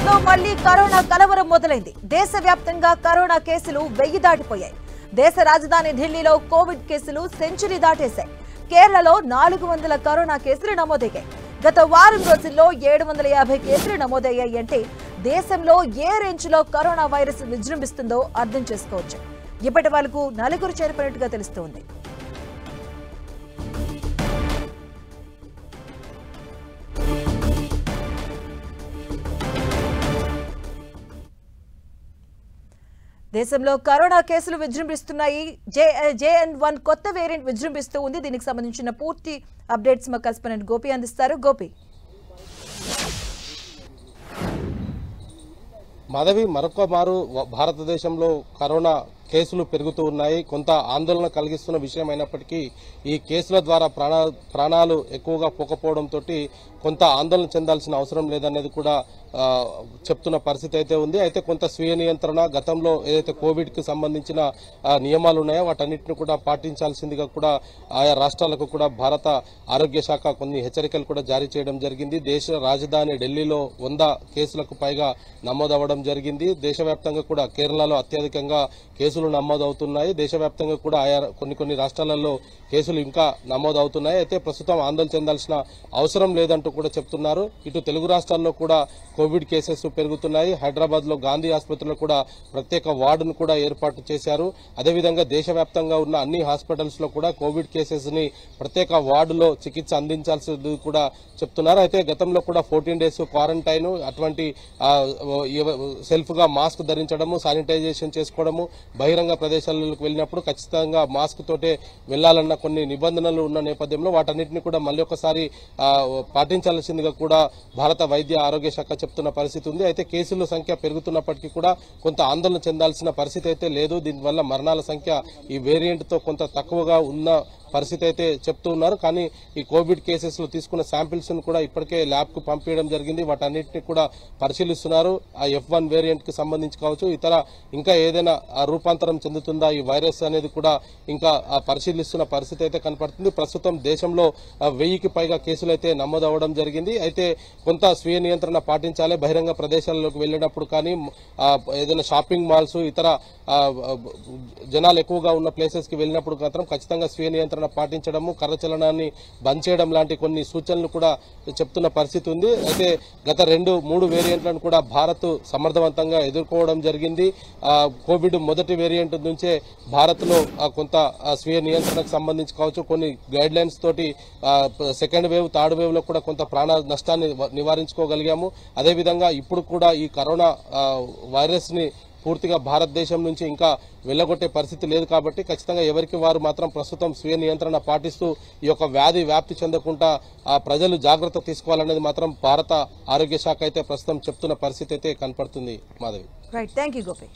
ఆంధ్రప్రదేశ్లో మళ్లీ కరోనా కలవరం మొదలైంది. దేశవ్యాప్తంగా కరోనా కేసులు 1000 దాటిపోయాయి. దేశ రాజధాని ఢిల్లీలో కోవిడ్ కేసులు సెంచరీ దాటేశాయి. కేరళలో 400 కరోనా కేసులు నమోదయ్యాయి. గత వారం రోజుల్లో 750 కేసులు నమోదయ్యాయి. అంటే దేశంలో ఏ రేంజ్లో కరోనా వైరస్ విజృంభిస్తుందో అర్థం చేసుకోవచ్చు. ఇప్పటి వరకు 4 చేరిపోయినట్టుగా తెలుస్తోంది. దేశంలో కరోనా కేసులు విజృంభిస్తున్నాయి. JN1 కొత్త వేరియంట్ విజృంభిస్తూ ఉంది. దీనికి సంబంధించిన పూర్తి అప్డేట్స్ మా కరెస్పాండెంట్ గోపి అందిస్తారు. గోపి, మాధవి, మరొక మారు భారతదేశంలో కరోనా కేసులు పెరుగుతూ ఉన్నాయి. కొంత ఆందోళన కలిగిస్తున్న విషయం అయినప్పటికీ ఈ కేసుల ద్వారా ప్రాణాలు ఎక్కువగా పోకపోవడంతో కొంత ఆందోళన చెందాల్సిన అవసరం లేదనేది కూడా చెప్తున్న పరిస్థితి అయితే ఉంది. అయితే కొంత స్వీయ నియంత్రణ, గతంలో ఏదైతే కోవిడ్కి సంబంధించిన నియమాలు ఉన్నాయో వాటన్నిటిని కూడా పాటించాల్సిందిగా కూడా ఆయా రాష్ట్రాలకు కూడా భారత ఆరోగ్య శాఖ కొన్ని హెచ్చరికలు కూడా జారీ చేయడం జరిగింది. దేశ రాజధాని ఢిల్లీలో 100 కేసులకు పైగా నమోదవ్వడం జరిగింది. దేశవ్యాప్తంగా కూడా కేరళలో అత్యధికంగా కేసులు నమోదవుతున్నాయి. దేశవ్యాప్తంగా కూడా ఆయా కొన్ని రాష్ట్రాలలో కేసులు ఇంకా నమోదవుతున్నాయి. అయితే ప్రస్తుతం ఆందోళన చెందాల్సిన అవసరం లేదంటూ కూడా చెప్తున్నారు. ఇటు తెలుగు రాష్ట్రాల్లో కూడా కోవిడ్ కేసెస్ పెరుగుతున్నాయి. హైదరాబాద్ లో గాంధీ ఆసుపత్రిలో కూడా ప్రత్యేక వార్డును కూడా ఏర్పాటు చేశారు. అదేవిధంగా దేశవ్యాప్తంగా ఉన్న అన్ని హాస్పిటల్స్ లో కూడా కోవిడ్ కేసెస్ ని ప్రత్యేక వార్డులో చికిత్స అందించాల్సింది కూడా చెప్తున్నారు. అయితే గతంలో కూడా 14 days క్వారంటైన్, అటువంటి సెల్ఫ్ గా మాస్క్ ధరించడము, శానిటైజేషన్ చేసుకోవడము, బహిరంగ ప్రదేశాలకు వెళ్ళినప్పుడు ఖచ్చితంగా మాస్క్ తోటే వెళ్లాలన్న కొన్ని నిబంధనలు ఉన్న నేపథ్యంలో వాటన్నిటిని కూడా మళ్ళీ ఒకసారి పాటించాల్సిందిగా కూడా భారత వైద్య ఆరోగ్య శాఖ చెప్తున్న పరిస్థితి ఉంది. అయితే కేసుల సంఖ్య పెరుగుతున్నప్పటికీ కూడా కొంత ఆందోళన చెందాల్సిన పరిస్థితి అయితే లేదు. దీనివల్ల మరణాల సంఖ్య ఈ వేరియంట్ తో కొంత తక్కువగా ఉన్న పరిస్థితి అయితే చెప్తూ ఉన్నారు. కానీ ఈ కోవిడ్ కేసెస్ లో తీసుకున్న శాంపిల్స్ ను కూడా ఇప్పటికే ల్యాబ్ కు పంపించడం జరిగింది. వాటన్నిటిని కూడా పరిశీలిస్తున్నారు. ఆ F1 వేరియంట్ కి సంబంధించి కావచ్చు, ఇతర ఇంకా ఏదైనా రూపాంతరం చెందుతుందా ఈ వైరస్ అనేది కూడా ఇంకా పరిశీలిస్తున్న పరిస్థితి అయితే కనపడుతుంది. ప్రస్తుతం దేశంలో 1000కి పైగా కేసులు అయితే నమోదవడం జరిగింది. అయితే కొంత స్వీయ నియంత్రణ పాటించాలి. బహిరంగ ప్రదేశాల్లోకి వెళ్ళినప్పుడు కానీ, ఏదైనా షాపింగ్ మాల్స్, ఇతర జనాలు ఎక్కువగా ఉన్న ప్లేసెస్ కి వెళ్ళినప్పుడు మాత్రం ఖచ్చితంగా స్వీయ నియంత్రణ పాటించడము, కర్రచలనాన్ని బంద్ చేయడం లాంటి కొన్ని సూచనలు కూడా చెప్తున్న పరిస్థితి ఉంది. అయితే గత 2-3 వేరియంట్లను కూడా భారత్ సమర్థవంతంగా ఎదుర్కోవడం జరిగింది. కోవిడ్ మొదటి వేరియంట్ నుంచే భారత్ లో కొంత స్వీయ నియంత్రణకు సంబంధించి కావచ్చు, కొన్ని గైడ్ లైన్స్ తోటి సెకండ్ వేవ్, థర్డ్ వేవ్ లో కూడా కొంత ప్రాణ నష్టాన్ని నివారించుకోగలిగాము. అదేవిధంగా ఇప్పుడు కూడా ఈ కరోనా వైరస్ ని పూర్తిగా భారతదేశం నుంచి ఇంకా వెళ్లగొట్టే పరిస్థితి లేదు. కాబట్టి ఖచ్చితంగా ఎవరికి వారు మాత్రం ప్రస్తుతం స్వీయ నియంత్రణ పాటిస్తూ ఈ యొక్క వ్యాధి వ్యాప్తి చెందకుండా ప్రజలు జాగ్రత్త తీసుకోవాలనేది మాత్రం భారత ఆరోగ్య శాఖ అయితే ప్రస్తుతం చెప్తున్న పరిస్థితి అయితే కనపడుతుంది. Madhavi, right, thank you Gopi.